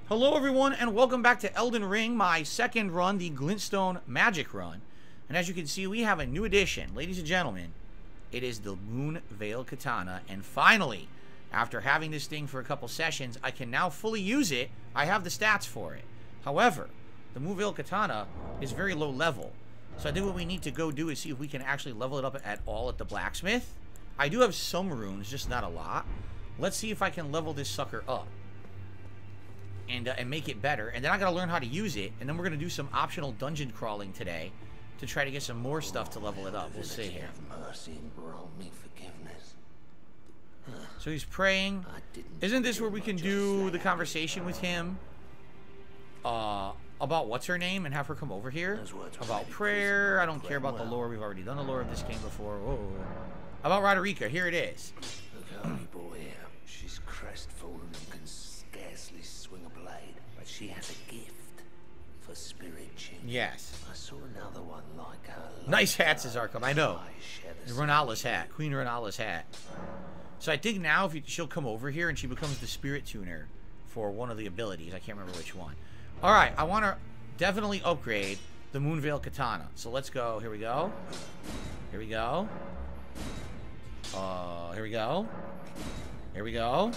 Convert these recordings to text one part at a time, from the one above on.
Hello everyone and welcome back to Elden Ring, my second run, the glintstone magic run. And as you can see, we have a new addition. Ladies and gentlemen, it is the Moonveil katana, and finally, after having this thing for a couple sessions, I can now fully use it. I have the stats for it. However, the Moonveil katana is very low level. So I think what we need to go do is see if we can actually level it up at all at the blacksmith. I do have some runes, just not a lot. Let's see if I can level this sucker up. And make it better, and then I gotta learn how to use it, and then we're gonna do some optional dungeon crawling today to try to get some more stuff to level it up. We'll see here. So he's praying. Isn't this where we can do the conversation with him about what's her name and have her come over here? About prayer. I don't care about the lore. We've already done the lore of this game before. Whoa. About Roderica. Here it is. Look, only boy here. She's crestfallen and can scarcely swing a blade, but she has a gift for spirit chin. Yes. I saw another one like her. Nice hat, says Arkham. I know. Renala's hat. Queen Renala's hat. So I think now if she'll come over here and she becomes the spirit tuner for one of the abilities. I can't remember which one. Alright, I want to definitely upgrade the Moonveil katana. So let's go. Here we go. Here we go. Here we go. Here we go.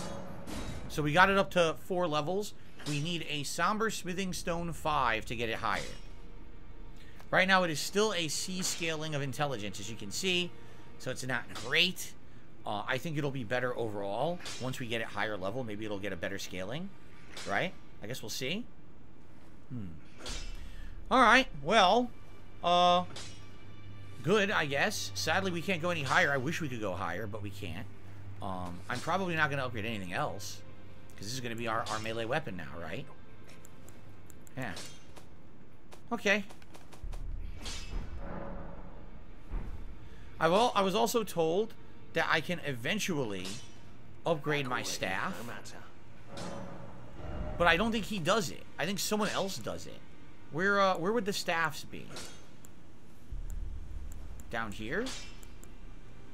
So we got it up to 4 levels. We need a Somber Smithing Stone 5 to get it higher. Right now it is still a C scaling of intelligence, as you can see. So it's not great. I think it'll be better overall. Once we get it higher level, maybe it'll get a better scaling. Right? I guess we'll see. Alright, well. Good, I guess. Sadly, we can't go any higher. I wish we could go higher, but we can't. I'm probably not going to upgrade anything else. Because this is going to be our melee weapon now, right? Yeah. Okay. I was also told that I can eventually upgrade my staff. But I don't think he does it. I think someone else does it. Where would the staffs be? Down here?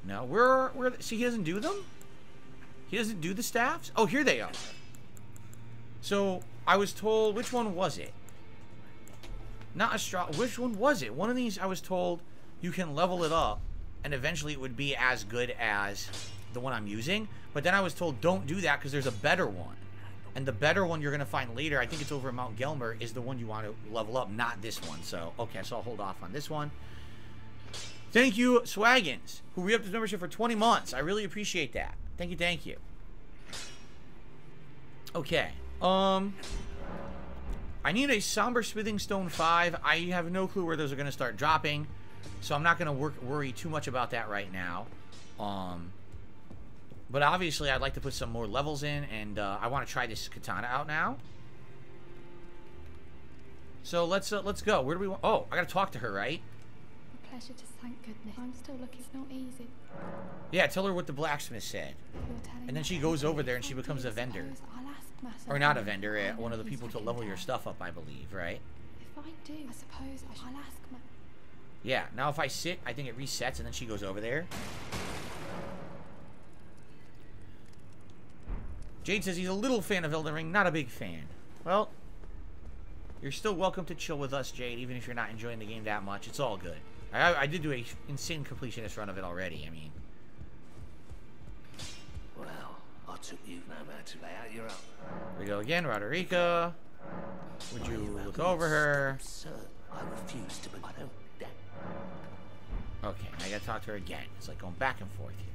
No, where see, he doesn't do them? He doesn't do the staffs? Oh, here they are. So, I was told, which one was it? Not which one was it? One of these I was told you can level it up and eventually it would be as good as the one I'm using. But then I was told don't do that because there's a better one. And the better one you're going to find later, I think it's over in Mount Gelmer, is the one you want to level up, not this one. So, okay, so I'll hold off on this one. Thank you, Swaggins, who re-upped his membership for 20 months. I really appreciate that. Thank you, thank you. Okay. I need a Somber Smithing Stone 5. I have no clue where those are going to start dropping. So I'm not going to worry too much about that right now. But obviously, I'd like to put some more levels in. And I want to try this katana out now. So let's go. Where do we want? Oh, I got to talk to her, right? Pleasure to thank goodness. I'm still looking. It's not easy. Yeah, tell her what the blacksmith said. And then she goes over there and she becomes a vendor. Or not a vendor, one of the people to level your stuff up, I believe, right? If I do, I suppose I'll ask my... Yeah, now if I sit, I think it resets and then she goes over there. Jade says he's a little fan of Elden Ring, not a big fan. Well, you're still welcome to chill with us, Jade, even if you're not enjoying the game that much. It's all good. I did do a insane completionist run of it already, I mean. Well, I took you no matter to lay out your own. Here we go again, Roderica. Would you look over her? Sir, I refuse to, but I don't doubt. Okay, I gotta talk to her again. It's like going back and forth here.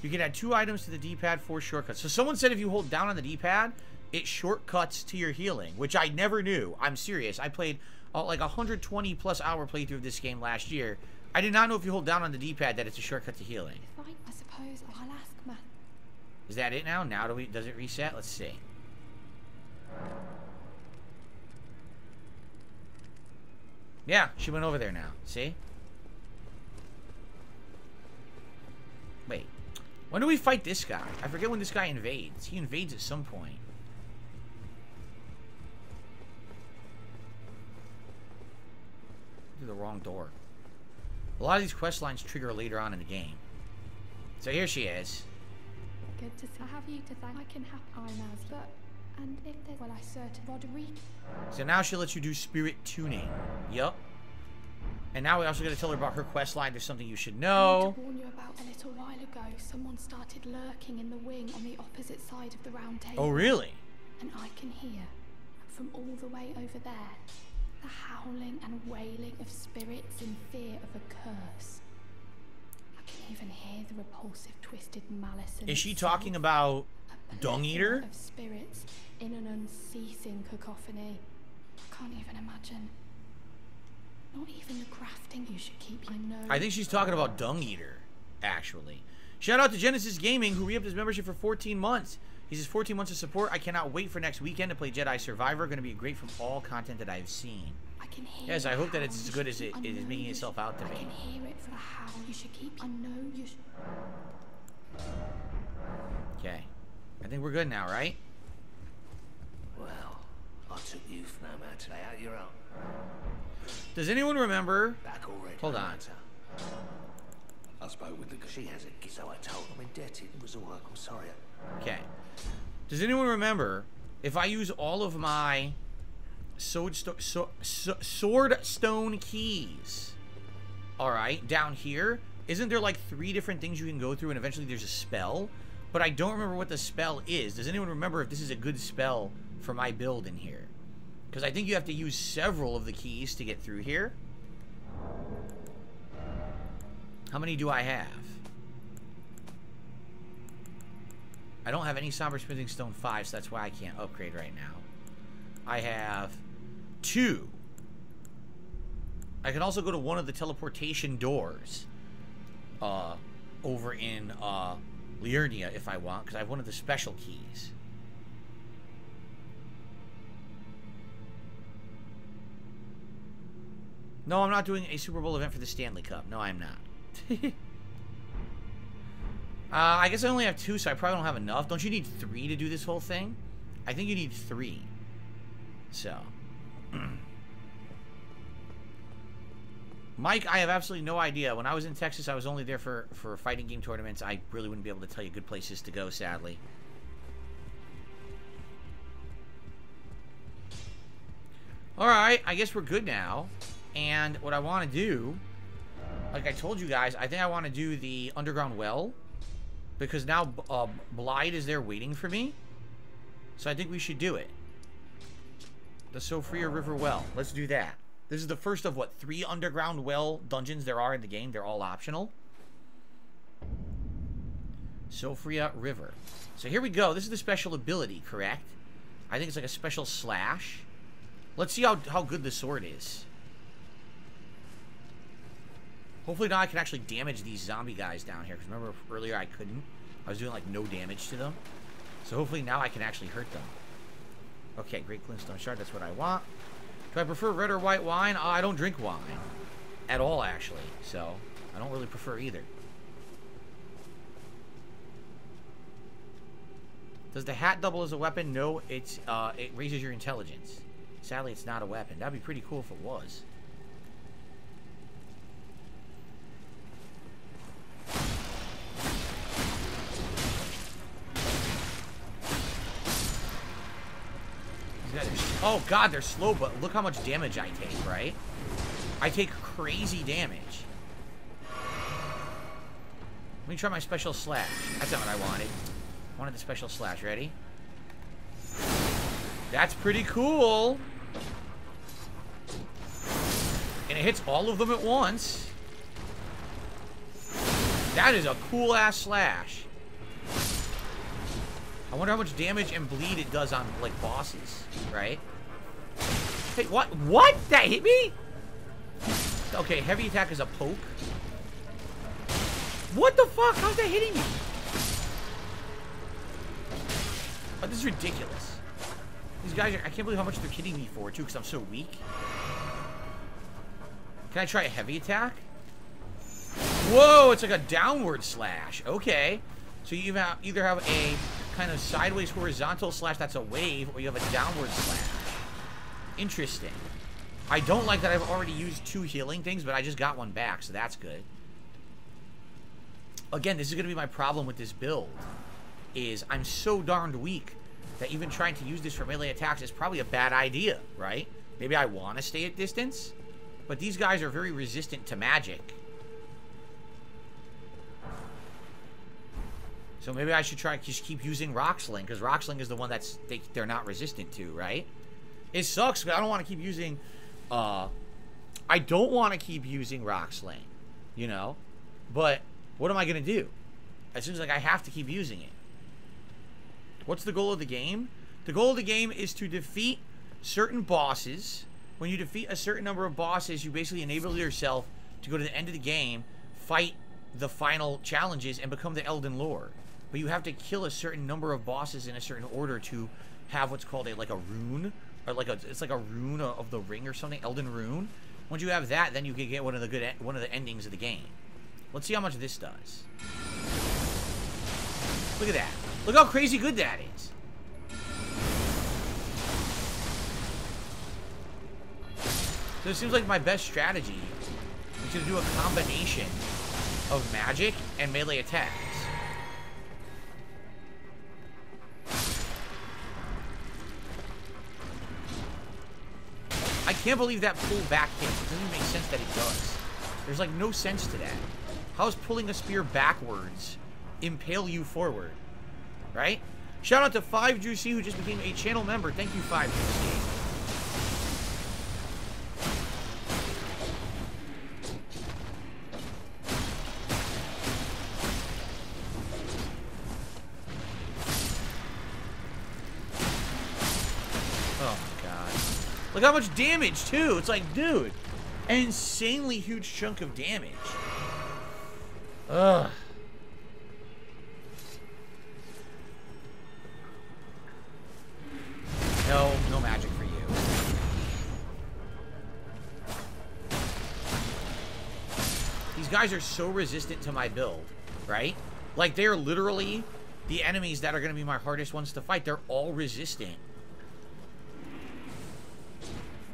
You can add 2 items to the D-pad for shortcuts. So someone said if you hold down on the D-pad, it shortcuts to your healing, which I never knew. I'm serious. I played like 120 plus hour playthrough of this game last year. I did not know if you hold down on the D-pad that it's a shortcut to healing. I suppose I'll ask my... Is that it now? Now does it reset? Let's see. Yeah, she went over there now. See? Wait. When do we fight this guy? I forget when this guy invades. He invades at some point. Through the wrong door. A lot of these quest lines trigger later on in the game. So here she is. Good to have you to thank. I can have eyebrows, but And if there's... Well, I certain Roderick. So now she lets you do spirit tuning. Yup. And now we also got to tell her about her quest line. There's something you should know. I need to warn you about a little while ago. Someone started lurking in the wing on the opposite side of the round table. Oh, really? And I can hear, from all the way over there, the howling and wailing of spirits in fear of a curse. I can even hear the repulsive, twisted malice in Is she itself. talking about A Dung Eater? plethora of spirits in an unceasing cacophony. I can't even imagine. Not even the crafting you should keep. I know. I think she's talking about Dung Eater, actually. Shout out to Genesis Gaming, who re-upped his membership for 14 months. He says 14 months of support. I cannot wait for next weekend to play Jedi Survivor. Going to be great from all content that I've seen. I can hear. Yes, I hope that it's how as you good as should it keep- I is know making you itself should- out to I be. can hear it for the how you should keep. I know you should. Okay. I think we're good now, right? Well, I took you for no matter. Lay out your own. Does anyone remember? Back already. Hold no on. matter. I spoke with the... She has a gift, so I told her I'm indebted. It was all right. I'm sorry. Okay. Does anyone remember if I use all of my sword stone keys? All right, down here, isn't there like 3 different things you can go through and eventually there's a spell? But I don't remember what the spell is. Does anyone remember if this is a good spell for my build in here? Because I think you have to use several of the keys to get through here. How many do I have? I don't have any Somber Smithing Stone 5, so that's why I can't upgrade right now. I have 2. I can also go to one of the teleportation doors over in Liurnia if I want, because I have one of the special keys. No, I'm not doing a Super Bowl event for the Stanley Cup. No, I'm not. I guess I only have 2, so I probably don't have enough. Don't you need 3 to do this whole thing? I think you need 3. So. Mike, I have absolutely no idea. When I was in Texas, I was only there for fighting game tournaments. I really wouldn't be able to tell you good places to go, sadly. Alright, I guess we're good now. And what I want to do, like I told you guys, I think I want to do the underground well. Because now Blide is there waiting for me. So I think we should do it. The Sofria River Well. Let's do that. This is the first of, what, 3 underground well dungeons there are in the game. They're all optional. Sofria River. So here we go. This is the special ability, correct? I think it's like a special slash. Let's see how good the sword is. Hopefully now I can actually damage these zombie guys down here. Because remember earlier I couldn't. I was doing like no damage to them. So hopefully now I can actually hurt them. Okay, great glintstone shard. That's what I want. Do I prefer red or white wine? I don't drink wine. At all, actually. So I don't really prefer either. Does the hat double as a weapon? No, it raises your intelligence. Sadly, it's not a weapon. That'd be pretty cool if it was. Oh god, they're slow, but look how much damage I take, right? I take crazy damage. Let me try my special slash. That's not what I wanted. I wanted the special slash. Ready? That's pretty cool. And it hits all of them at once. That is a cool-ass slash. I wonder how much damage and bleed it does on, like, bosses, right? Hey, what? What? That hit me? Okay, heavy attack is a poke. What the fuck? How's that hitting me? Oh, this is ridiculous. These guys are, I can't believe how much they're kidding me for, too, because I'm so weak. Can I try a heavy attack? Whoa, it's like a downward slash. Okay. So you either have a kind of sideways horizontal slash that's a wave, or you have a downward slash. Interesting. I don't like that I've already used 2 healing things, but I just got one back, so that's good. Again, this is going to be my problem with this build, is I'm so darned weak that even trying to use this for melee attacks is probably a bad idea, right? Maybe I want to stay at distance, but these guys are very resistant to magic. So maybe I should try just keep using Rock Sling, because Rock Sling is the one that's they're not resistant to, right? It sucks, but I don't want to keep using I don't want to keep using Rock Sling, you know? But what am I going to do? It seems like I have to keep using it. What's the goal of the game? The goal of the game is to defeat certain bosses. When you defeat a certain number of bosses, you basically enable yourself to go to the end of the game, fight the final challenges, and become the Elden Lord. But you have to kill a certain number of bosses in a certain order to have what's called a rune, or it's like a rune of the ring or something, Elden Rune. Once you have that, then you can get one of the endings of the game. Let's see how much this does. Look at that. Look how crazy good that is. So it seems like my best strategy is to do a combination of magic and melee attacks. I can't believe that pull back hit. It doesn't even make sense that it does. There's like no sense to that. How is pulling a spear backwards impale you forward? Right? Shout out to 5Juicy who just became a channel member. Thank you, 5Juicy. Oh my god. Look how much damage too. It's like, dude, an insanely huge chunk of damage. Ugh. No magic for you. These guys are so resistant to my build, right? Like, they're literally the enemies that are going to be my hardest ones to fight. They're all resistant.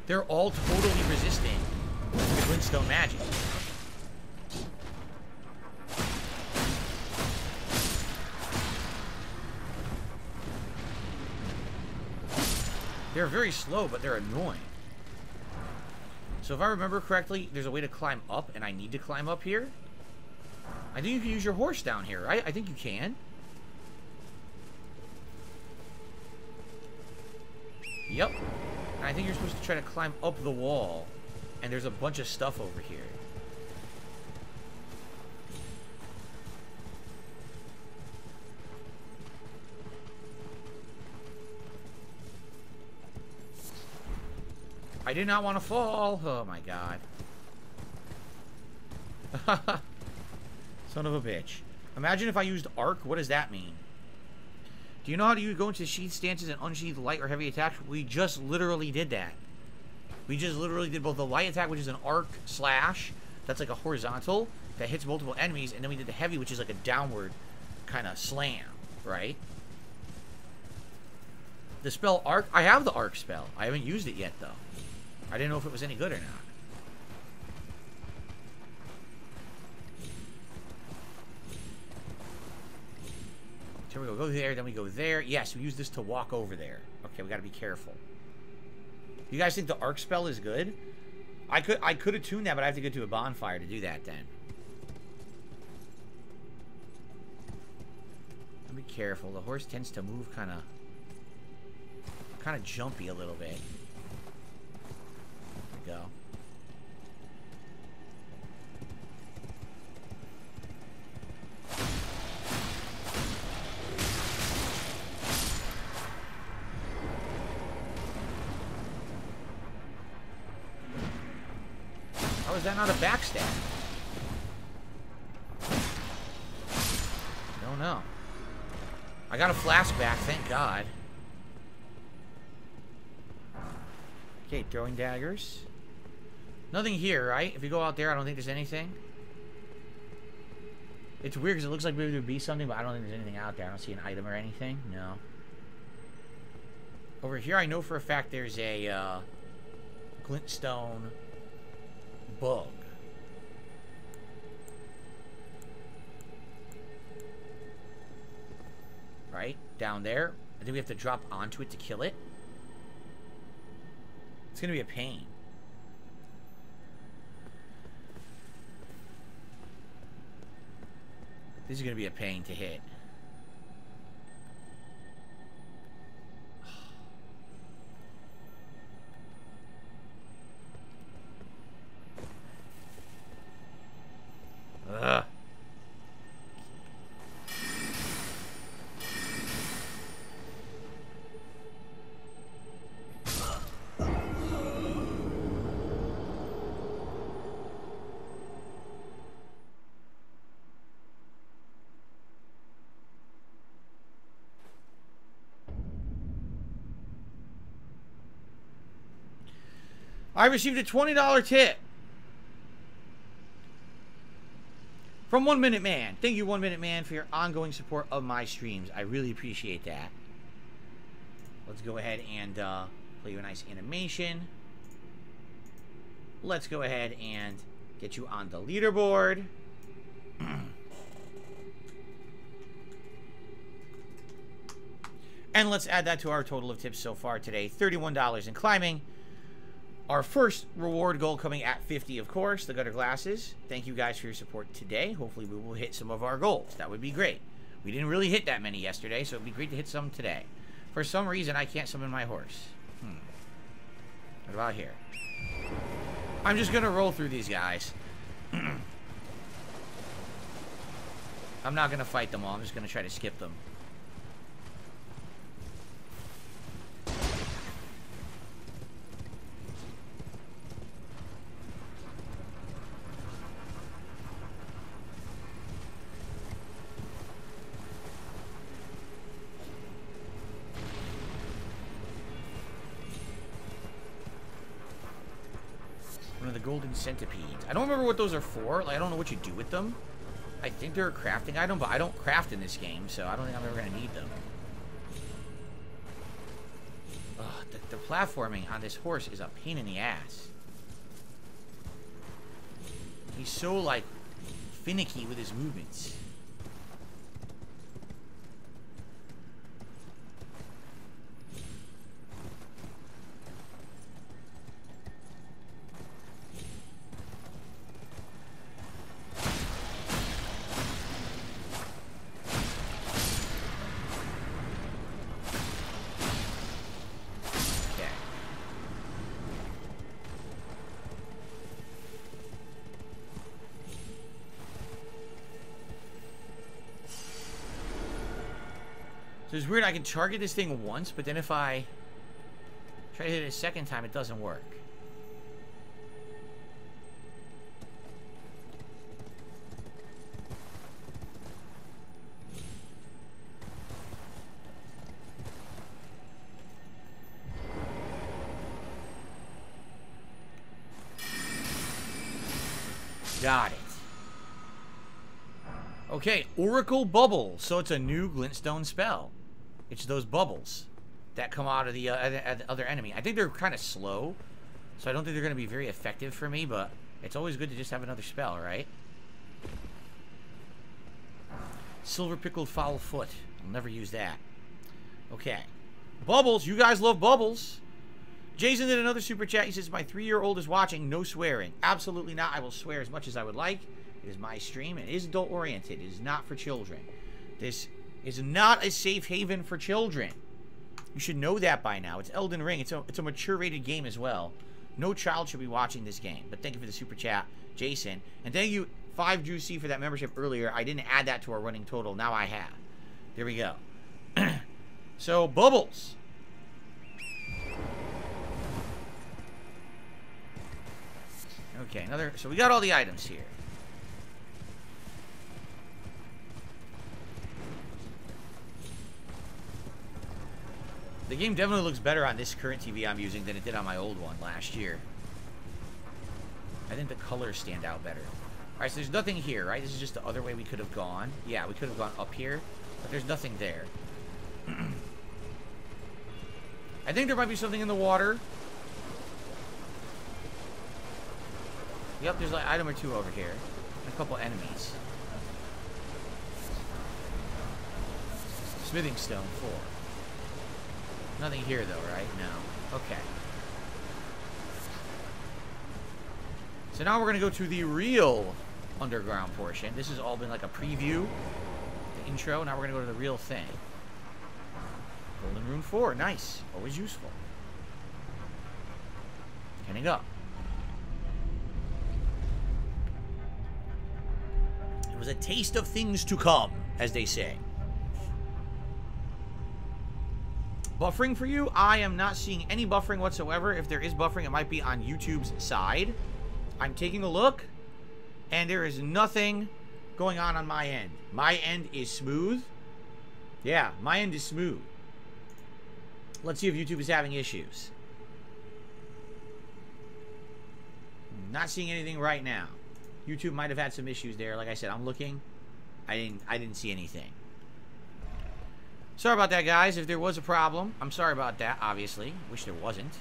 They're all totally resistant to glintstone magic. They're very slow, but they're annoying. So if I remember correctly, there's a way to climb up, and I need to climb up here. I think you can use your horse down here, right? I think you can. Yep. And I think you're supposed to try to climb up the wall, and there's a bunch of stuff over here. I did not want to fall. Oh my god. Son of a bitch. Imagine if I used arc. What does that mean? Do you know how to go into sheath stances and unsheath light or heavy attacks? We just literally did that. We just literally did both the light attack, which is an arc slash. That's like a horizontal that hits multiple enemies. And then we did the heavy, which is like a downward kind of slam. Right? The spell arc. I have the arc spell. I haven't used it yet, though. I didn't know if it was any good or not. So we go there, then we go there. Yes, we use this to walk over there. Okay, we gotta be careful. You guys think the arc spell is good? I could have tuned that, but I have to go to a bonfire to do that then. Be careful. The horse tends to move kind of jumpy a little bit. There we go. How is that not a backstab? Don't know. I got a flask back, thank God. Okay, throwing daggers. Nothing here, right? If you go out there, I don't think there's anything. It's weird because it looks like maybe there would be something, but I don't think there's anything out there. I don't see an item or anything. No. Over here, I know for a fact there's a glintstone bug. Right? Down there. I think we have to drop onto it to kill it. It's gonna be a pain. This is gonna be a pain to hit. Ugh. I received a $20 tip from 1 Minute Man. Thank you, 1 Minute Man, for your ongoing support of my streams. I really appreciate that. Let's go ahead and play you a nice animation. Let's go ahead and get you on the leaderboard. And let's add that to our total of tips so far today. $31 in climbing. Our first reward goal coming at 50, of course, the gutter glasses. Thank you guys for your support today. Hopefully we will hit some of our goals. That would be great. We didn't really hit that many yesterday, so it would be great to hit some today. For some reason, I can't summon my horse. What about here? I'm just going to roll through these guys. I'm not going to fight them all. I'm just going to try to skip them. Golden centipedes. I don't remember what those are for. Like, I don't know what you do with them. I think they're a crafting item, but I don't craft in this game, so I don't think I'm ever going to need them. Ugh, the platforming on this horse is a pain in the ass. He's so, like, finicky with his movements. So it's weird, I can target this thing once, but then if I try to hit it a second time, it doesn't work. Got it. Okay, Oracle Bubble. So it's a new glintstone spell. It's those bubbles that come out of the other enemy. I think they're kind of slow, so I don't think they're going to be very effective for me, but it's always good to just have another spell, right? Silver Pickled Foul Foot. I'll never use that. Okay. Bubbles. You guys love bubbles. Jason did another super chat. He says, my 3-year-old is watching. No swearing. Absolutely not. I will swear as much as I would like. It is my stream. It is adult-oriented. It is not for children. This is not a safe haven for children. You should know that by now. It's Elden Ring. It's a mature-rated game as well. No child should be watching this game. But thank you for the super chat, Jason. And thank you, 5Juicy, for that membership earlier. I didn't add that to our running total. Now I have. There we go. So, bubbles. Okay, another... So we got all the items here. The game definitely looks better on this current TV I'm using than it did on my old one last year. I think the colors stand out better. Alright, so there's nothing here, right? This is just the other way we could have gone. Yeah, we could have gone up here, but there's nothing there. I think there might be something in the water. Yep, there's like an item or two over here. A couple enemies. Smithing stone, 4. Nothing here, though, right? No. Okay. So now we're going to go to the real underground portion. This has all been like a preview, the intro. Now we're going to go to the real thing. Golden Rune 4. Nice. Always useful. Heading up. It was a taste of things to come, as they say. Buffering for you? I am not seeing any buffering whatsoever. If there is buffering, it might be on YouTube's side. I'm taking a look, and there is nothing going on my end. My end is smooth. Yeah, my end is smooth. Let's see if YouTube is having issues. Not seeing anything right now. YouTube might have had some issues there. Like I said, I'm looking. I didn't see anything. Sorry about that, guys. If there was a problem, I'm sorry about that, obviously. Wish there wasn't.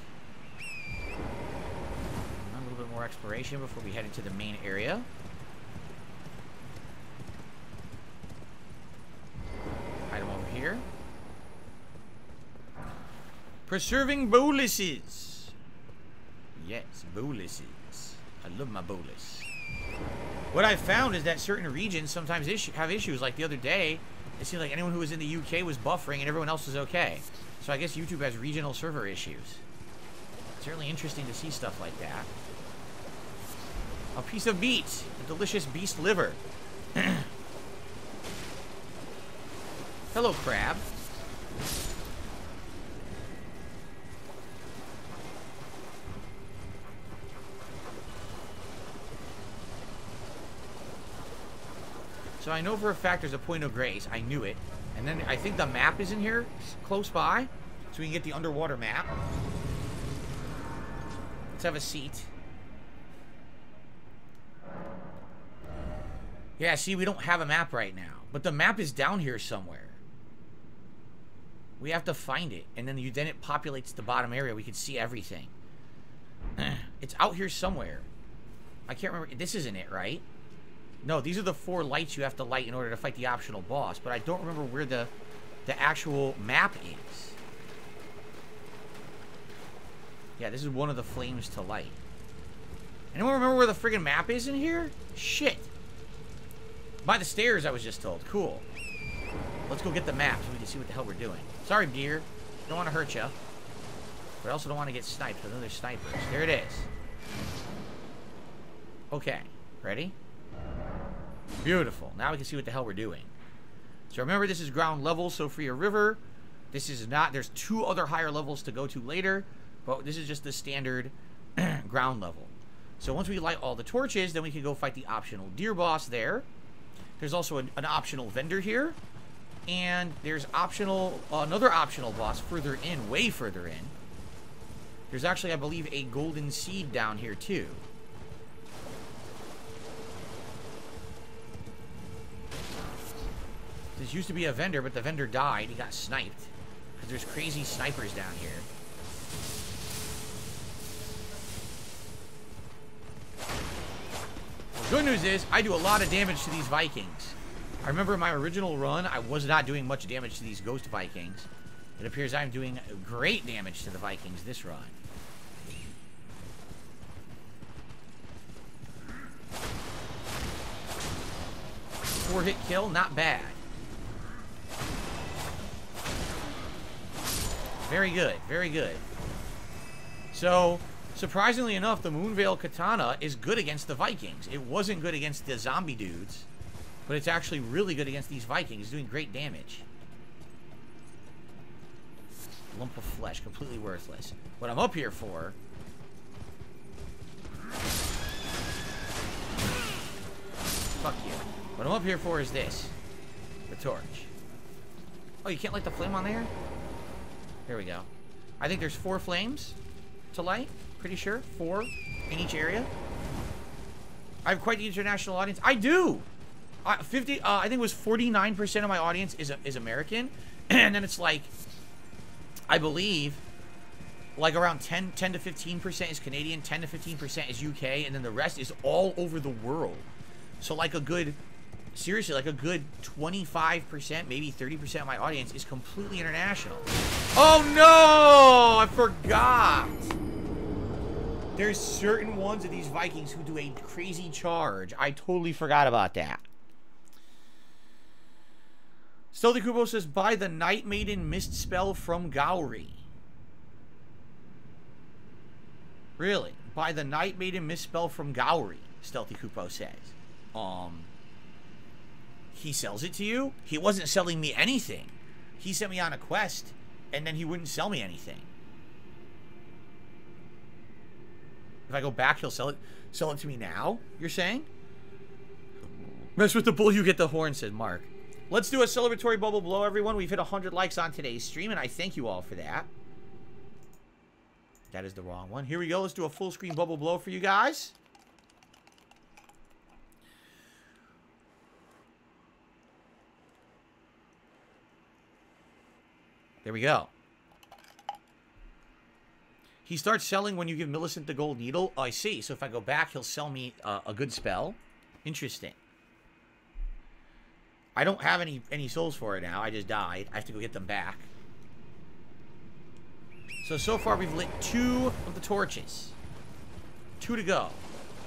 A little bit more exploration before we head into the main area. Item over here. Preserving boluses. Yes, boluses. I love my bolus. What I found is that certain regions sometimes have issues. Like the other day, it seemed like anyone who was in the UK was buffering and everyone else was okay. So I guess YouTube has regional server issues. It's certainly interesting to see stuff like that. A piece of meat. A delicious beast liver. Hello, crab. So I know for a fact there's a point of grace. I knew it. And then I think the map is in here, close by. So we can get the underwater map. Let's have a seat. Yeah, see, we don't have a map right now. But the map is down here somewhere. We have to find it. And then it populates the bottom area. We can see everything. It's out here somewhere. I can't remember. This isn't it, right? No, these are the 4 lights you have to light in order to fight the optional boss, but I don't remember where the actual map is. Yeah, this is one of the flames to light. Anyone remember where the friggin' map is in here? Shit. By the stairs, I was just told. Cool. Let's go get the map so we can see what the hell we're doing. Sorry, dear. Don't want to hurt you. But I also don't want to get sniped with other snipers. There it is. Okay. Ready? Beautiful. Now we can see what the hell we're doing. So remember, this is ground level, Sofria River. This is not... There's 2 other higher levels to go to later, but this is just the standard ground level. So once we light all the torches, then we can go fight the optional deer boss there. There's also an optional vendor here. And there's another optional boss further in, way further in. There's actually, I believe, a golden seed down here too. This used to be a vendor, but the vendor died. He got sniped. Because there's crazy snipers down here. The good news is, I do a lot of damage to these Vikings. I remember in my original run, I was not doing much damage to these ghost Vikings. It appears I'm doing great damage to the Vikings this run. Four-hit kill, not bad. Very good, very good. So, surprisingly enough, the Moonveil Katana is good against the Vikings. It wasn't good against the zombie dudes, but it's actually really good against these Vikings. It's doing great damage. Lump of flesh, completely worthless. What I'm up here for... Fuck you. What I'm up here for is this. The torch. Oh, you can't light the flame on there? There we go. I think there's 4 flames to light. Pretty sure. 4 in each area. I have quite the international audience. I do! I think it was 49% of my audience is American. And then it's like, I believe, like around 10 to 15% is Canadian, 10 to 15% is UK, and then the rest is all over the world. So like a good... Seriously, like a good 25%, maybe 30% of my audience is completely international. Oh no! I forgot. There's certain ones of these Vikings who do a crazy charge. I totally forgot about that. Stealthy Kubo says, buy the Night Maiden Mist spell from Gowry. Really? Buy the Night Maiden Mist spell from Gowry, Stealthy Kupo says. He sells it to you? He wasn't selling me anything. He sent me on a quest, and then he wouldn't sell me anything. If I go back, he'll sell it to me now, you're saying? Mess with the bull, you get the horn, said Mark. Let's do a celebratory bubble blow, everyone. We've hit 100 likes on today's stream, and I thank you all for that. That is the wrong one. Here we go. Let's do a full screen bubble blow for you guys. There we go. He starts selling when you give Millicent the gold needle. Oh, I see. So if I go back, he'll sell me a good spell. Interesting. I don't have any souls for it now. I just died. I have to go get them back. So far we've lit 2 of the torches. 2 to go.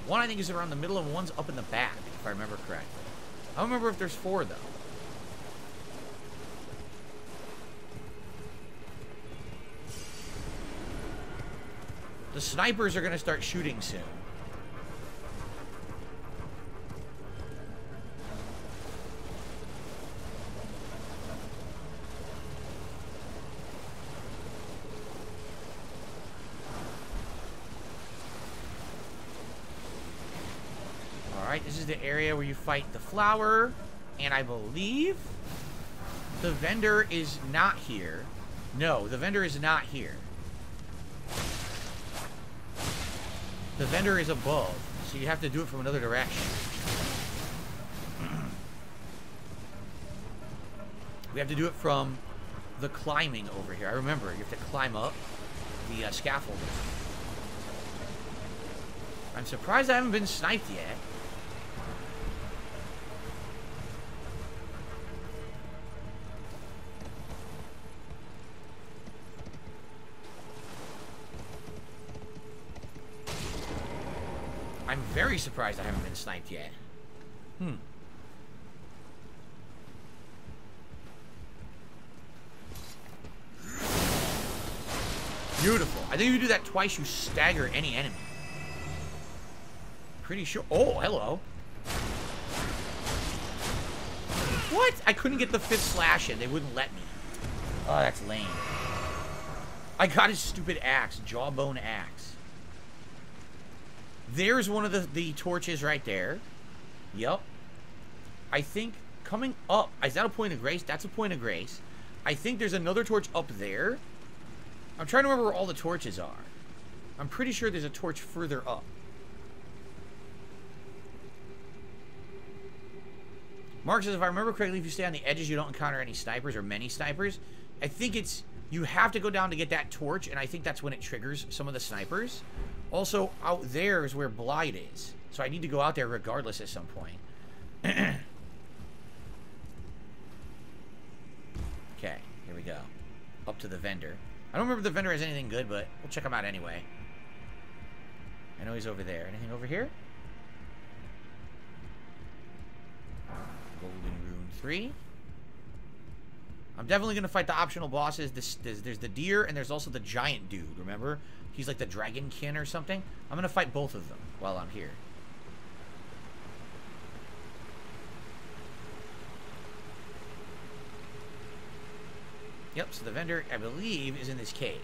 One I think is around the middle and one's up in the back, if I remember correctly. I don't remember if there's 4 though. The snipers are going to start shooting soon. Alright, this is the area where you fight the flower. And I believe the vendor is not here. No, the vendor is not here. The vendor is above, so you have to do it from another direction. We have to do it from the climbing over here. I remember, you have to climb up the scaffolding. I'm surprised I haven't been sniped yet. I'm very surprised I haven't been sniped yet. Beautiful. I think if you do that twice, you stagger any enemy. Pretty sure. Oh, hello. What? I couldn't get the 5th slash in. They wouldn't let me. Oh, that's lame. I got his stupid axe. Jawbone axe. There's one of the torches right there. Yep. I think coming up... Is that a point of grace? That's a point of grace. I think there's another torch up there. I'm trying to remember where all the torches are. I'm pretty sure there's a torch further up. Mark says, if I remember correctly, if you stay on the edges, you don't encounter any snipers or many snipers. I think it's... You have to go down to get that torch, and I think that's when it triggers some of the snipers. Also, out there is where Blight is. So I need to go out there regardless at some point. Okay, here we go. Up to the vendor. I don't remember if the vendor has anything good, but we'll check him out anyway. I know he's over there. Anything over here? Golden Rune 3. I'm definitely going to fight the optional bosses. There's the deer, and there's also the giant dude, remember? He's like the Dragonkin or something. I'm going to fight both of them while I'm here. Yep, so the vendor, I believe, is in this cave.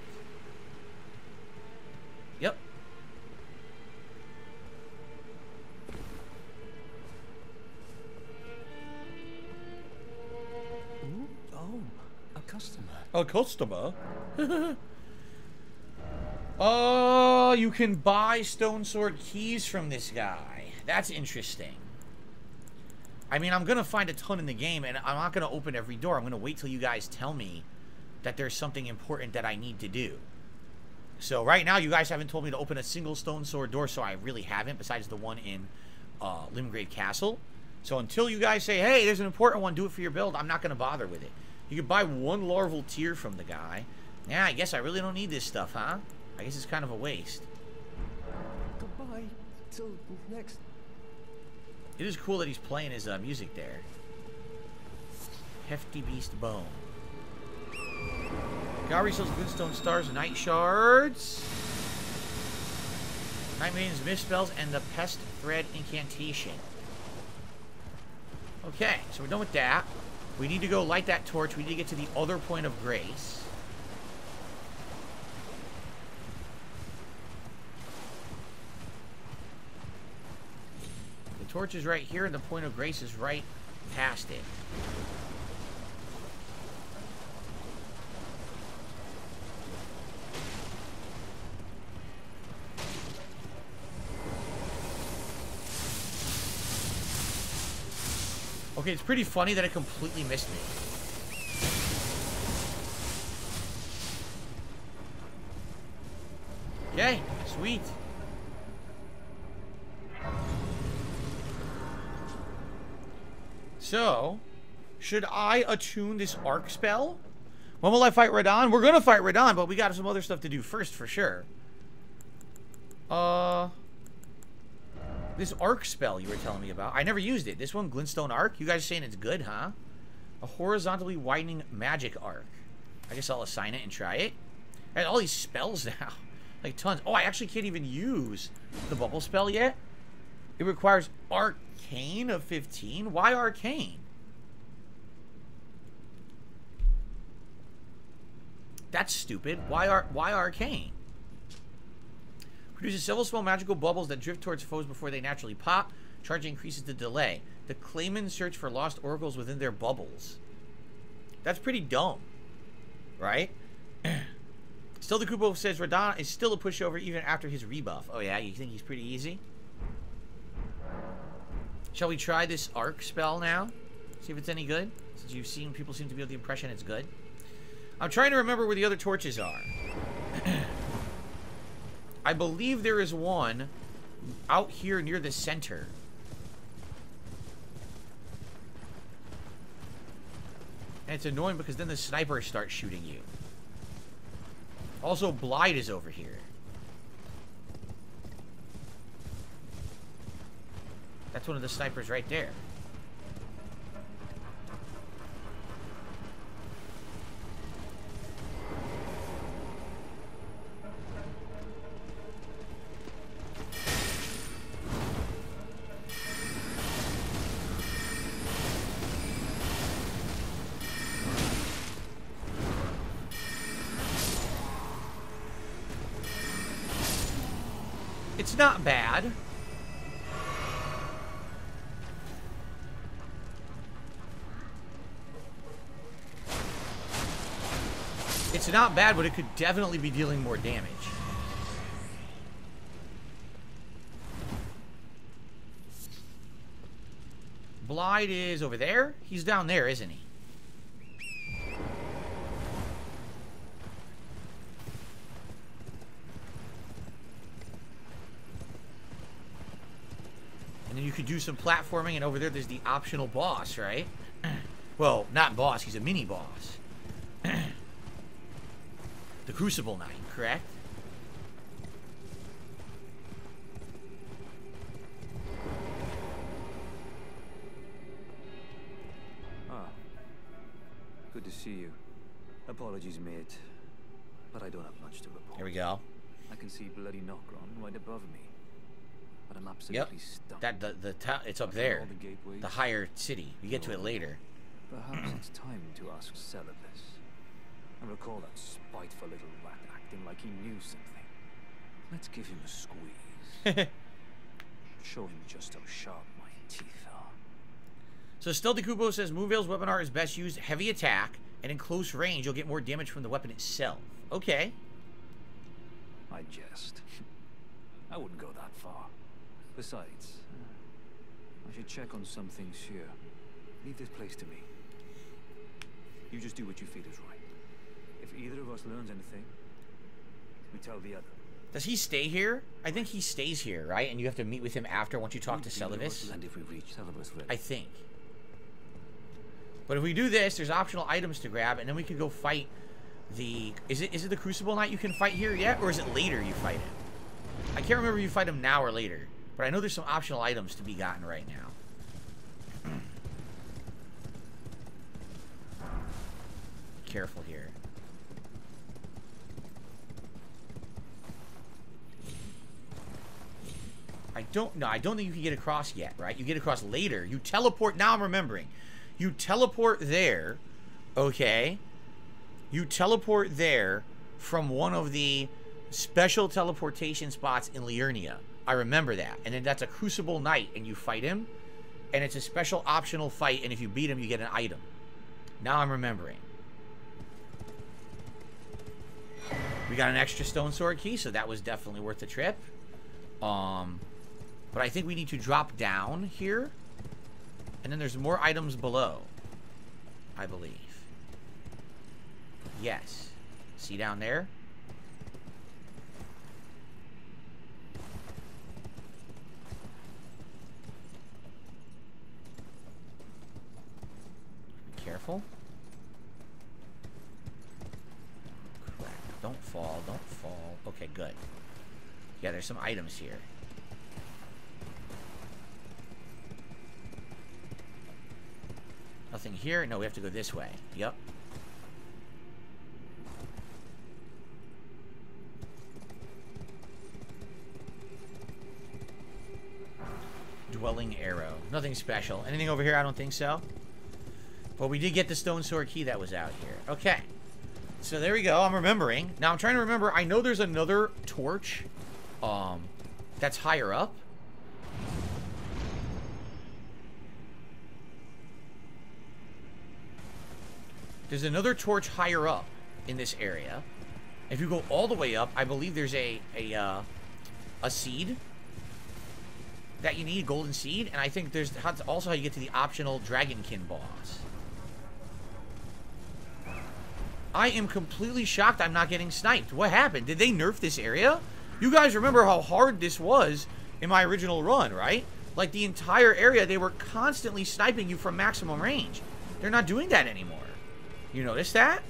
Yep. Ooh, oh, a customer. A customer? Oh, you can buy stone sword keys from this guy. That's interesting. I mean, I'm going to find a ton in the game, and I'm not going to open every door. I'm going to wait till you guys tell me that there's something important that I need to do. So right now, you guys haven't told me to open a single stone sword door, so I really haven't, besides the one in Limgrave Castle. So until you guys say, hey, there's an important one, do it for your build, I'm not going to bother with it. You can buy one larval tear from the guy. Yeah, I guess I really don't need this stuff, huh? I guess it's kind of a waste. Goodbye. Till next. It is cool that he's playing his music there. Hefty Beast Bone. Gallery sells glintstone stars, night shards, night maiden's mist spells, and the pest thread incantation. Okay, so we're done with that. We need to go light that torch. We need to get to the other point of grace. The torch is right here, and the point of grace is right past it. Okay, it's pretty funny that it completely missed me. Okay, sweet. So, should I attune this arc spell? When will I fight Radon? We're gonna fight Radon, but we got some other stuff to do first for sure. This arc spell you were telling me about. I never used it. This one, Glintstone Arc. You guys saying it's good, huh? A horizontally widening magic arc. I guess I'll assign it and try it. I had all these spells now. Like tons. Oh, I actually can't even use the bubble spell yet. It requires Arcane of 15. Why Arcane? That's stupid. Why Arcane? Produces several small magical bubbles that drift towards foes before they naturally pop. Charge increases the delay. The claimants search for lost oracles within their bubbles. That's pretty dumb. Right? Still, the Kupo says Radon is still a pushover even after his rebuff. Oh yeah? You think he's pretty easy? Shall we try this arc spell now? See if it's any good? Since you've seen people seem to be with the impression it's good. I'm trying to remember where the other torches are. I believe there is one out here near the center. And it's annoying because then the snipers start shooting you. Also, Blight is over here. That's one of the snipers right there. It's not bad. It's not bad, but it could definitely be dealing more damage. Blight is over there? He's down there, isn't he? And then you could do some platforming, and over there's the optional boss, right? Well, not boss, he's a mini boss. The Crucible Knight, correct? Ah. Good to see you. Apologies, mate. But I don't have much to report. Here we go. I can see bloody Nokron right above me. But I'm absolutely stuck. It's up there. The higher city. You get to it later. Perhaps it's time to ask Celibus. I recall that spiteful little rat acting like he knew something. Let's give him a squeeze. Show him just how sharp my teeth are. So Stealthy Kubo says Moonveil's weapon art is best used heavy attack, and in close range you'll get more damage from the weapon itself. Okay. I jest. I wouldn't go that far. Besides, I should check on some things here. Leave this place to me. You just do what you feel is right. If either of us learns anything, we tell the other. Does he stay here? I think he stays here, right? And you have to meet with him after once you talk to Celibus. And if we reach Celibus, I think. But if we do this, there's optional items to grab, and then we can go fight Is it the Crucible Knight you can fight here yet, or is it later you fight him? I can't remember if you fight him now or later, but I know there's some optional items to be gotten right now. Careful here. I don't think you can get across yet, right? You get across later. You teleport. Now I'm remembering. You teleport there. Okay. You teleport there from one of the special teleportation spots in Liurnia. I remember that. And then that's a Crucible Knight, and you fight him. And it's a special optional fight, and if you beat him, you get an item. Now I'm remembering. We got an extra stone sword key, so that was definitely worth the trip. But I think we need to drop down here. And then there's more items below, I believe. Yes. See down there? Be careful. Crap. Don't fall. Don't fall. Okay, good. Yeah, there's some items here. Nothing here? No, we have to go this way. Yep. Dwelling arrow. Nothing special. Anything over here? I don't think so. But we did get the stone sword key that was out here. Okay. So there we go. I'm remembering. Now I'm trying to remember. I know there's another torch that's higher up. There's another torch higher up in this area. If you go all the way up, I believe there's a seed that you need, golden seed, and I think there's also how you get to the optional Dragonkin boss. I am completely shocked I'm not getting sniped. What happened? Did they nerf this area? You guys remember how hard this was in my original run, right? Like the entire area, they were constantly sniping you from maximum range. They're not doing that anymore. You notice that?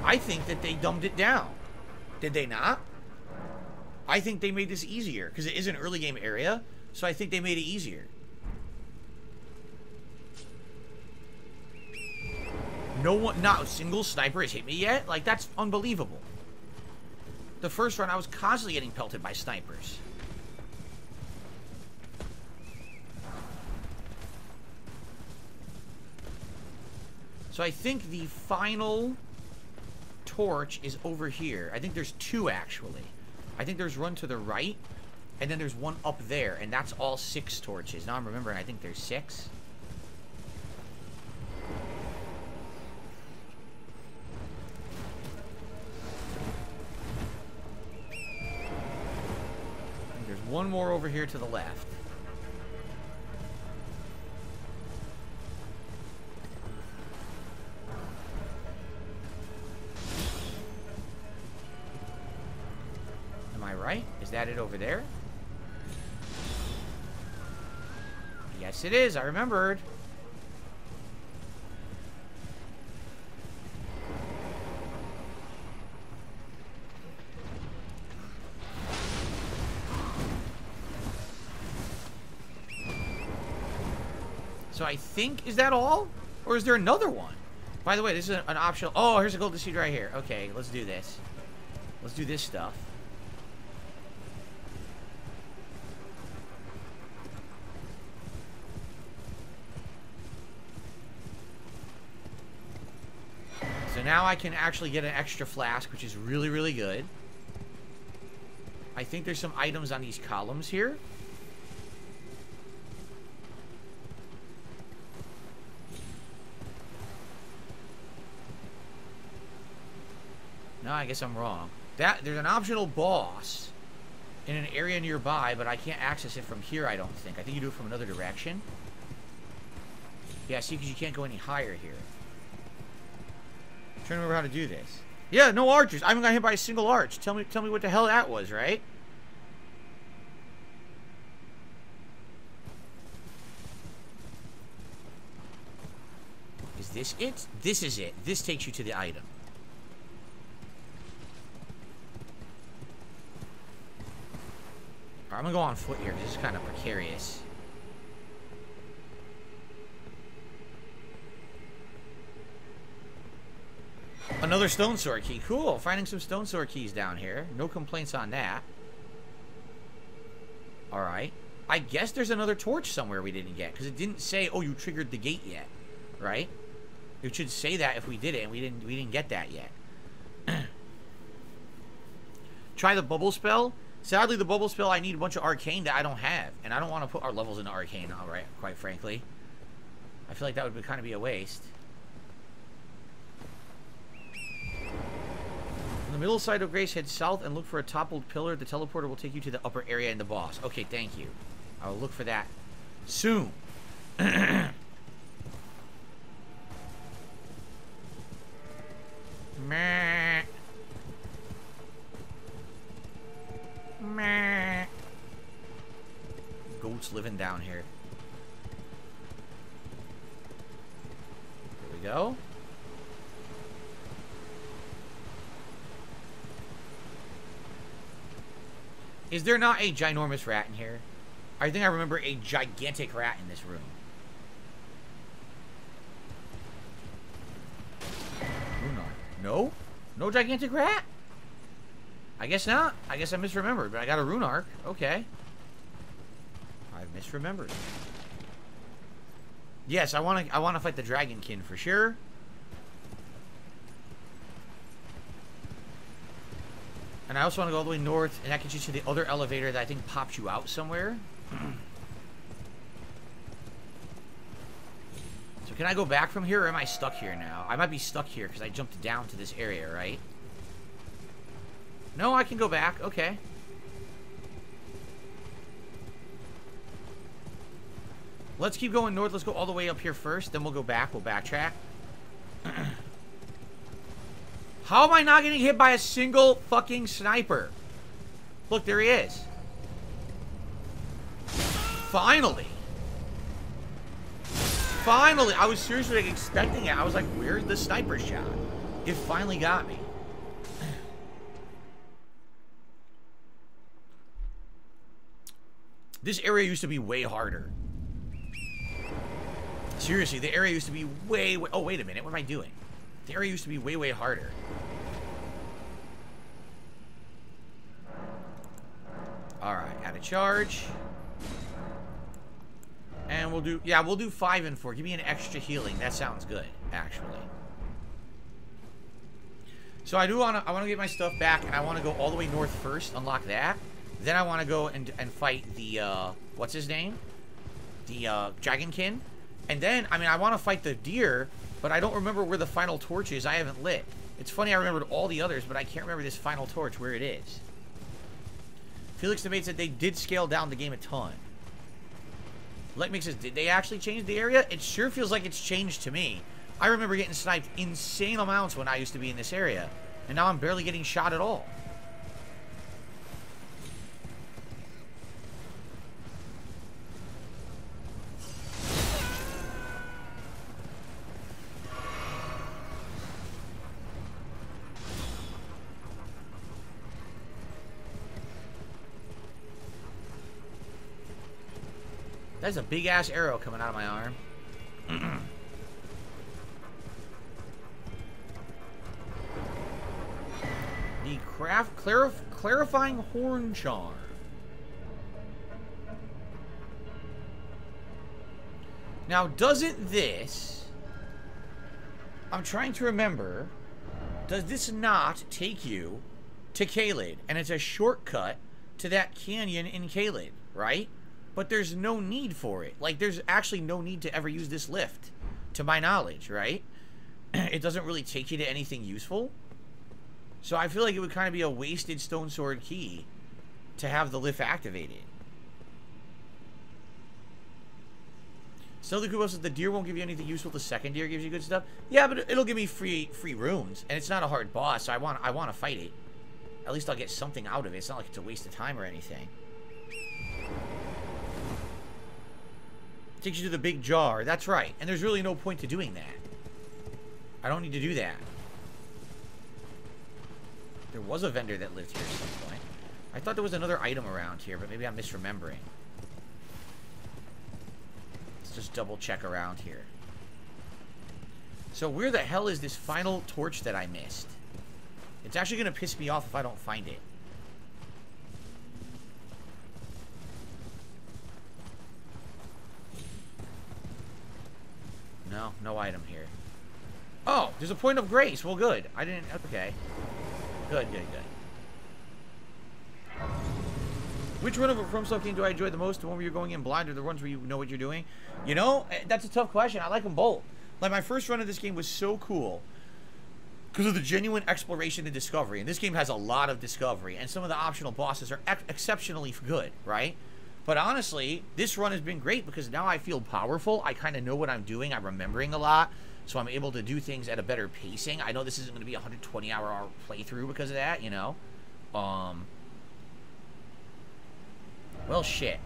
I think that they dumbed it down. Did they not? I think they made this easier because it is an early game area, so I think they made it easier. No one, not a single sniper has hit me yet. Like, that's unbelievable. The first run, I was constantly getting pelted by snipers. So I think the final torch is over here. I think there's two, actually. I think there's one to the right, and then there's one up there, and that's all 6 torches. Now I'm remembering, I think there's 6. There's one more over here to the left. Am I right? Is that it over there? Yes, it is. I remembered. So I think, is that all? Or is there another one? By the way, this is an optional. Oh, here's a golden seed right here. Okay, let's do this. Let's do this stuff. So now I can actually get an extra flask, which is really, really good. I think there's some items on these columns here. No, I guess I'm wrong. There's an optional boss in an area nearby, but I can't access it from here, I don't think. I think you do it from another direction. Yeah, see, because you can't go any higher here. I'm trying to remember how to do this. Yeah, no archers. I haven't got hit by a single arch. Tell me what the hell that was, right? Is this it? This is it. This takes you to the item. I'm gonna go on foot here. This is kind of precarious. Another stone sword key. Cool. Finding some stone sword keys down here. No complaints on that. Alright. I guess there's another torch somewhere we didn't get. Because it didn't say, oh, you triggered the gate yet. Right? It should say that if we did it, and we didn't get that yet. Try the bubble spell. Sadly, the bubble spell, I need a bunch of arcane that I don't have. And I don't want to put our levels into arcane, alright, quite frankly. I feel like that would kind of be a waste. On the middle side of Grace, head south and look for a toppled pillar. The teleporter will take you to the upper area and the boss. Okay, thank you. I will look for that soon. Meh. Meh. Goats living down here. There we go. Is there not a ginormous rat in here? I think I remember a gigantic rat in this room. No? No gigantic rat? I guess not. I guess I misremembered, but I got a rune arc. Okay. I've misremembered. Yes, I want to fight the Dragonkin for sure. And I also want to go all the way north, and that gets you to the other elevator that I think pops you out somewhere. So can I go back from here, or am I stuck here now? I might be stuck here because I jumped down to this area, right? No, I can go back. Okay. Let's keep going north. Let's go all the way up here first. Then we'll go back. We'll backtrack. How am I not getting hit by a single fucking sniper? Look, there he is. Finally. Finally. I was seriously like, expecting it. I was like, where's the sniper shot? It finally got me. This area used to be way harder. Seriously, the area used to be way... Oh, wait a minute. What am I doing? The area used to be way, way harder. Alright, add a charge. And we'll do... Yeah, we'll do 5 and 4. Give me an extra healing. That sounds good, actually. So I want to get my stuff back, and I want to go all the way north first, unlock that. Then I want to go and fight the, what's his name? The, Dragonkin. And then, I mean, I want to fight the deer, but I don't remember where the final torch is. I haven't lit. It's funny, I remembered all the others, but I can't remember this final torch, where it is. Felix the Mate said they did scale down the game a ton. Letmix says, did they actually change the area? It sure feels like it's changed to me. I remember getting sniped insane amounts when I used to be in this area. And now I'm barely getting shot at all. That's a big-ass arrow coming out of my arm. The clarifying horn charm. Now, doesn't this... I'm trying to remember. Does this not take you to Caelid? And it's a shortcut to that canyon in Caelid, right? But there's no need for it. Like, there's actually no need to ever use this lift, to my knowledge, right? It doesn't really take you to anything useful. So I feel like it would kind of be a wasted stone sword key to have the lift activated. Still, the Kubo says the deer won't give you anything useful. The second deer gives you good stuff. Yeah, but it'll give me free runes, and it's not a hard boss. So I want to fight it. At least I'll get something out of it. It's not like it's a waste of time or anything. Takes you to the big jar. That's right. And there's really no point to doing that. I don't need to do that. There was a vendor that lived here at some point. I thought there was another item around here, but maybe I'm misremembering. Let's just double check around here. So where the hell is this final torch that I missed? It's actually going to piss me off if I don't find it. No, no item here. Oh, there's a point of grace. Well, good. I didn't... Okay. Good, good, good. Which run of a FromSoft game do I enjoy the most? The one where you're going in blind or the ones where you know what you're doing? You know, that's a tough question. I like them both. Like, my first run of this game was so cool because of the genuine exploration and discovery. And this game has a lot of discovery. And some of the optional bosses are exceptionally good, right? But honestly, this run has been great because now I feel powerful. I kind of know what I'm doing. I'm remembering a lot. So I'm able to do things at a better pacing. I know this isn't going to be a 120-hour playthrough because of that, you know? Well, shit.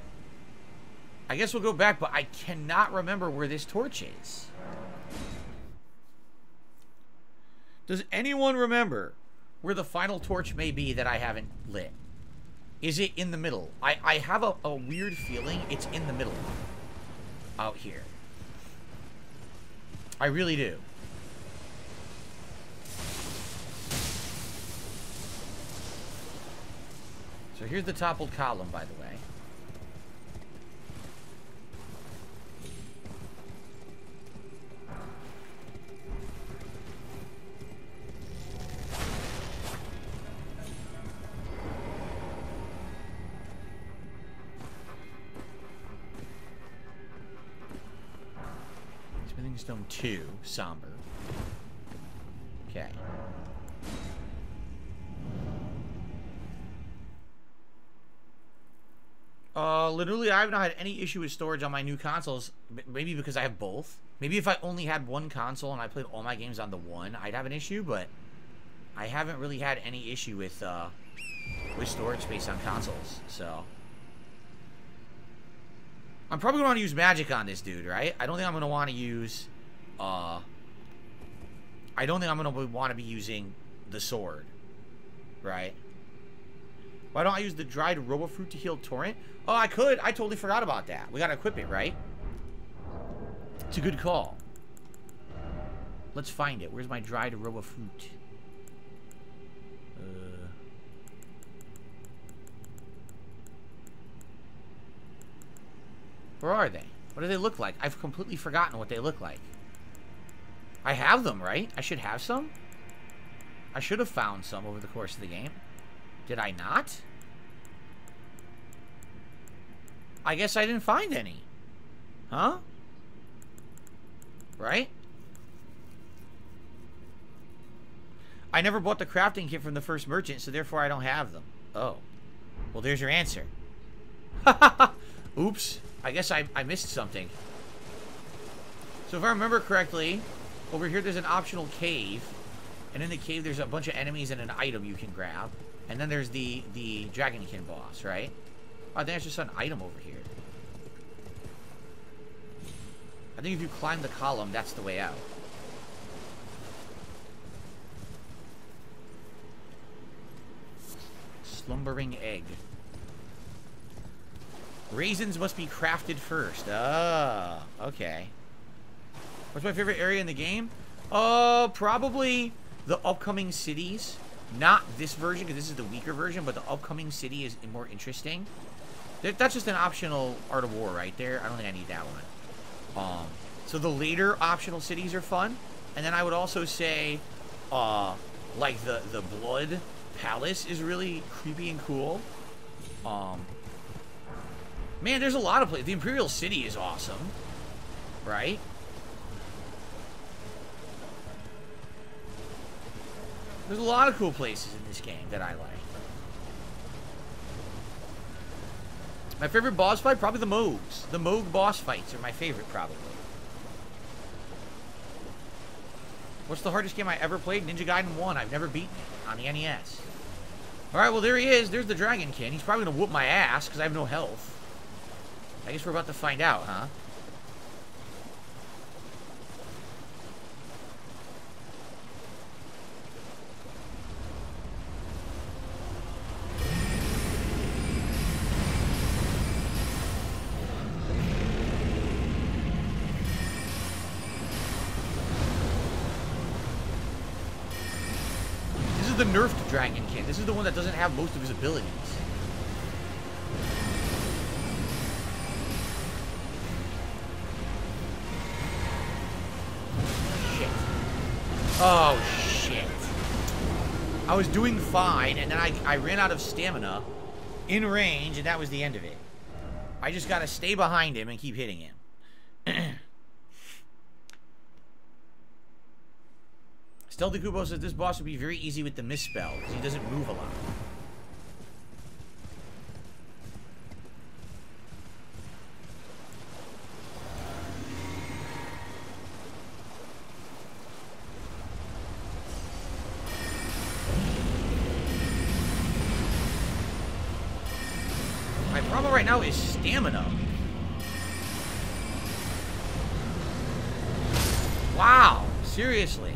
I guess we'll go back, but I cannot remember where this torch is. Does anyone remember where the final torch may be that I haven't lit? Is it in the middle? I have a weird feeling it's in the middle. Out here. I really do. So here's the toppled column, by the way. Stone 2, somber. Okay. Literally, I have not had any issue with storage on my new consoles. Maybe because I have both. Maybe if I only had one console and I played all my games on the one, I'd have an issue, but I haven't really had any issue with storage space on consoles, so... I'm probably going to want to use magic on this dude, right? I don't think I'm going to want to use, I don't think I'm going to want to be using the sword, right? Why don't I use the dried robo fruit to heal Torrent? Oh, I could. I totally forgot about that. We got to equip it, right? It's a good call. Let's find it. Where's my dried robo fruit? Where are they? What do they look like? I've completely forgotten what they look like. I have them, right? I should have some? I should have found some over the course of the game. Did I not? I guess I didn't find any. Huh? Right? I never bought the crafting kit from the first merchant, so therefore I don't have them. Oh. Well, there's your answer. Oops. I guess I missed something. So if I remember correctly, over here there's an optional cave. And in the cave there's a bunch of enemies and an item you can grab. And then there's the Dragonkin boss, right? Oh, I think that's just an item over here. I think if you climb the column, that's the way out. Slumbering egg. Raisins must be crafted first. Oh, okay. What's my favorite area in the game? Probably the upcoming cities. Not this version, because this is the weaker version, but the upcoming city is more interesting. That's just an optional Art of War right there. I don't think I need that one. So the later optional cities are fun. And then I would also say, like the Blood Palace is really creepy and cool. Man, there's a lot of places. The Imperial City is awesome. Right? There's a lot of cool places in this game that I like. My favorite boss fight? Probably the Moogs. The Moog boss fights are my favorite, probably. What's the hardest game I ever played? Ninja Gaiden 1. I've never beaten it on the NES. Alright, well, there he is. There's the Dragonkin. He's probably going to whoop my ass because I have no health. I guess we're about to find out, huh? the nerfed Dragonkin. This is the one that doesn't have most of his abilities. Shit. Oh, shit. I was doing fine, and then I ran out of stamina in range, and that was the end of it. I just gotta stay behind him and keep hitting him. Stealthy Kubo says this boss would be very easy with the misspell, because he doesn't move a lot. My problem right now is stamina. Wow, seriously.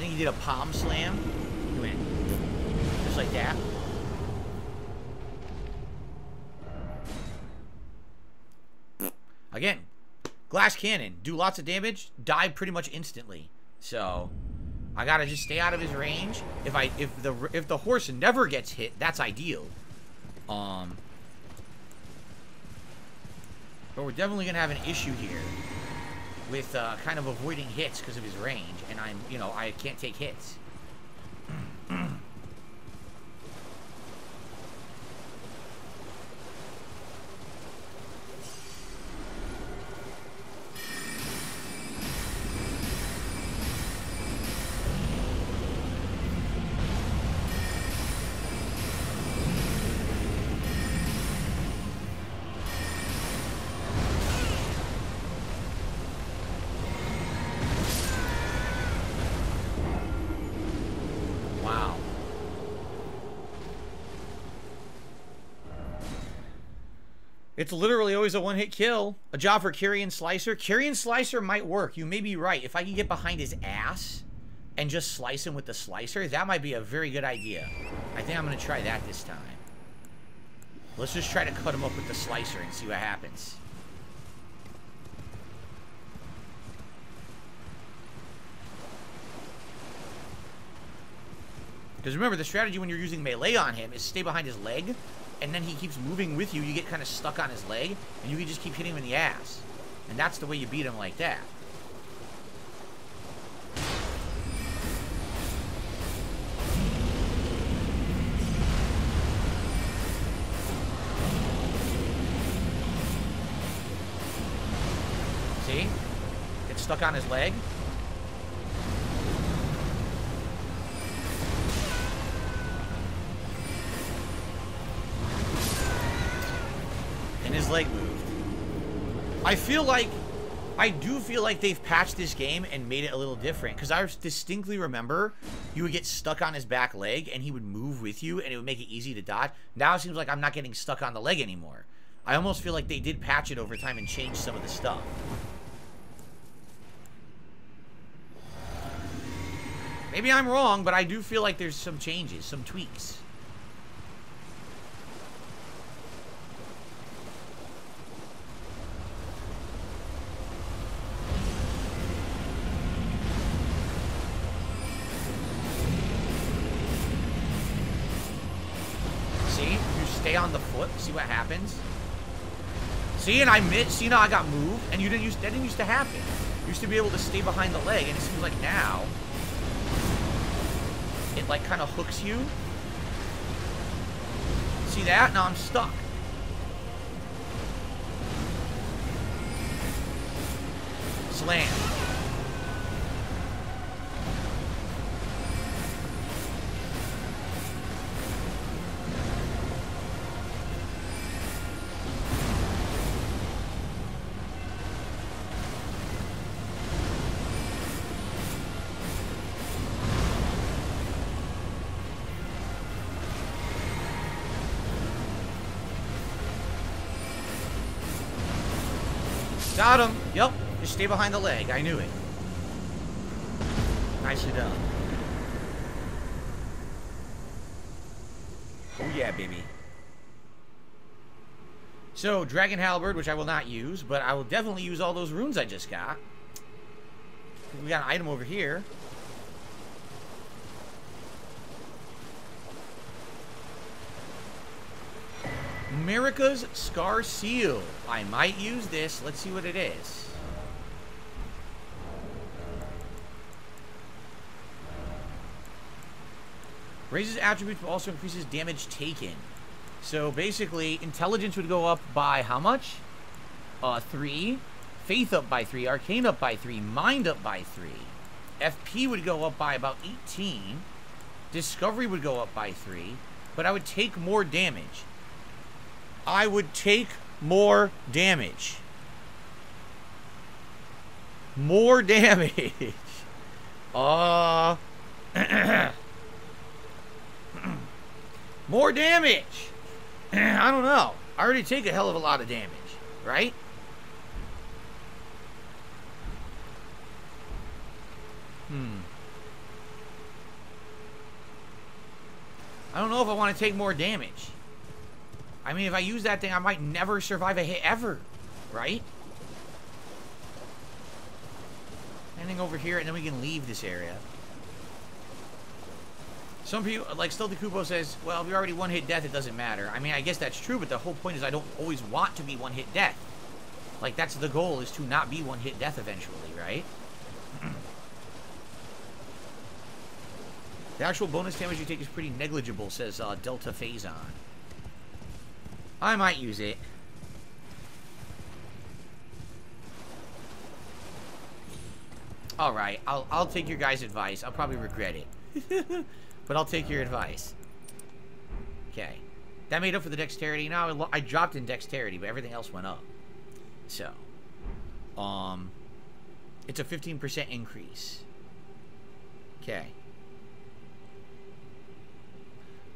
He did a palm slam. He went just like that. Again, glass cannon, do lots of damage, die pretty much instantly. So I gotta just stay out of his range. If the horse never gets hit, that's ideal. But we're definitely gonna have an issue here with kind of avoiding hits because of his range, and I can't take hits. It's literally always a one-hit kill. A job for Carrion Slicer. Carrion Slicer might work. You may be right. If I can get behind his ass and just slice him with the slicer, that might be a very good idea. I think I'm going to try that this time. Let's just try to cut him up with the slicer and see what happens. Because remember, the strategy when you're using melee on him is stay behind his leg, and then he keeps moving with you. You get kind of stuck on his leg, and you can just keep hitting him in the ass. And that's the way you beat him, like that. See? Get stuck on his leg. His leg moved. I do feel like they've patched this game and made it a little different, because I distinctly remember you would get stuck on his back leg and he would move with you and it would make it easy to dodge. Now it seems like I'm not getting stuck on the leg anymore. I almost feel like they did patch it over time and change some of the stuff. Maybe I'm wrong, but I do feel like there's some changes, some tweaks. Stay on the foot, see what happens. See, and I missed. See, now I got moved, and that didn't used to happen. You used to be able to stay behind the leg, and it seems like now it like kind of hooks you. See that? Now I'm stuck. Slam. Got him. Yep. Just stay behind the leg. I knew it. Nicely done. Oh yeah, baby. So, Dragon Halberd, which I will not use, but I will definitely use all those runes I just got. We got an item over here. Marika's Scar Seal. I might use this. Let's see what it is. Raises attributes, but also increases damage taken. So basically, intelligence would go up by how much? 3. Faith up by 3. Arcane up by 3. Mind up by 3. FP would go up by about 18. Discovery would go up by 3. But I would take more damage. I would take more damage. More damage. More damage. I don't know. I already take a hell of a lot of damage, right? I don't know if I want to take more damage. I mean, if I use that thing, I might never survive a hit ever, right? Anything over here, and then we can leave this area. Some people, like Stealthy Kupo says, well, if you're already one-hit death, it doesn't matter. I mean, I guess that's true, but the whole point is I don't always want to be one-hit death. Like, that's the goal, is to not be one-hit death eventually, right? The actual bonus damage you take is pretty negligible, says Delta Phazon. I might use it. Alright, I'll take your guys' advice. I'll probably regret it. But I'll take your advice. Okay. That made up for the dexterity. Now I dropped in dexterity, but everything else went up. So. It's a 15% increase. Okay.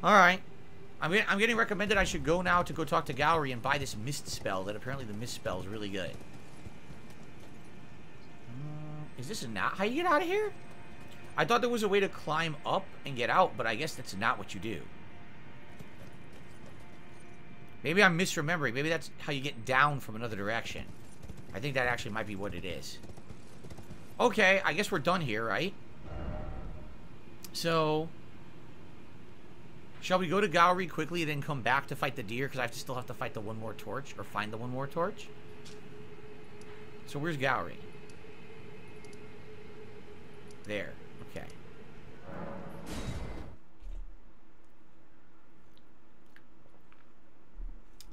Alright. I'm getting recommended I should go now to go talk to Gowry and buy this mist spell. That apparently the mist spell is really good. Is this not how you get out of here? I thought there was a way to climb up and get out, but I guess that's not what you do. Maybe I'm misremembering. Maybe that's how you get down from another direction. I think that actually might be what it is. Okay, I guess we're done here, right? So, shall we go to Gowry quickly and then come back to fight the deer? Because I still have to fight the one more torch, or find the one more torch. So where's Gowry? There. Okay.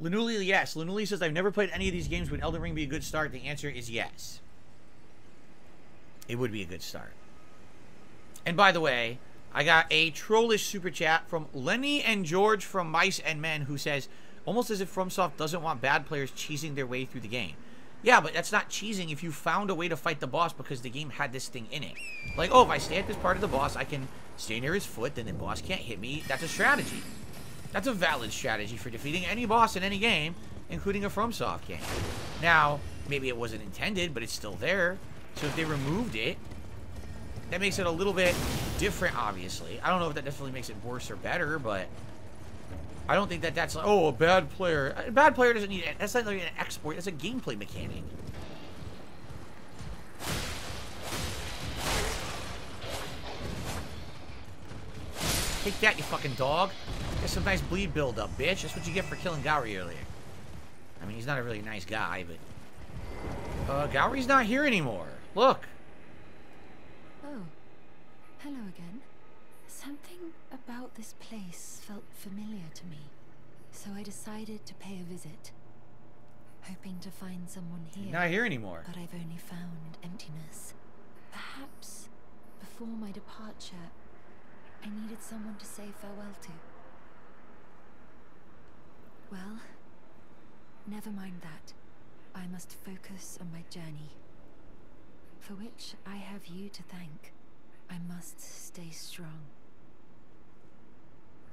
Lanuli, yes. Lanuli says, I've never played any of these games. Would Elden Ring be a good start? The answer is yes. It would be a good start. And by the way, I got a trollish super chat from Lenny and George from Mice and Men, who says, almost as if FromSoft doesn't want bad players cheesing their way through the game. Yeah, but that's not cheesing if you found a way to fight the boss because the game had this thing in it. Like, oh, if I stay at this part of the boss, I can stay near his foot, then the boss can't hit me. That's a strategy. That's a valid strategy for defeating any boss in any game, including a FromSoft game. Now, maybe it wasn't intended, but it's still there. So if they removed it, that makes it a little bit different, obviously. I don't know if that necessarily makes it worse or better, but I don't think that that's like, oh, a bad player. A bad player doesn't need it. That's not like an exploit. That's a gameplay mechanic. Take that, you fucking dog. Get some nice bleed build-up, bitch. That's what you get for killing Gowry earlier. I mean, he's not a really nice guy, but Gowry's not here anymore. Look. Oh, hello again. Something about this place felt familiar to me, so I decided to pay a visit, hoping to find someone here. Not here anymore. But I've only found emptiness. Perhaps before my departure, I needed someone to say farewell to. Well, never mind that. I must focus on my journey, for which I have you to thank. I must stay strong.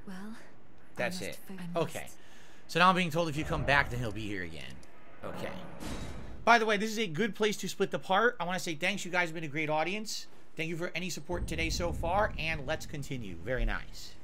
Well, that's it. Okay. So now I'm being told if you come back, then he'll be here again. Okay. By the way, this is a good place to split the part. I want to say thanks. You guys have been a great audience. Thank you for any support today so far, and let's continue. Very nice.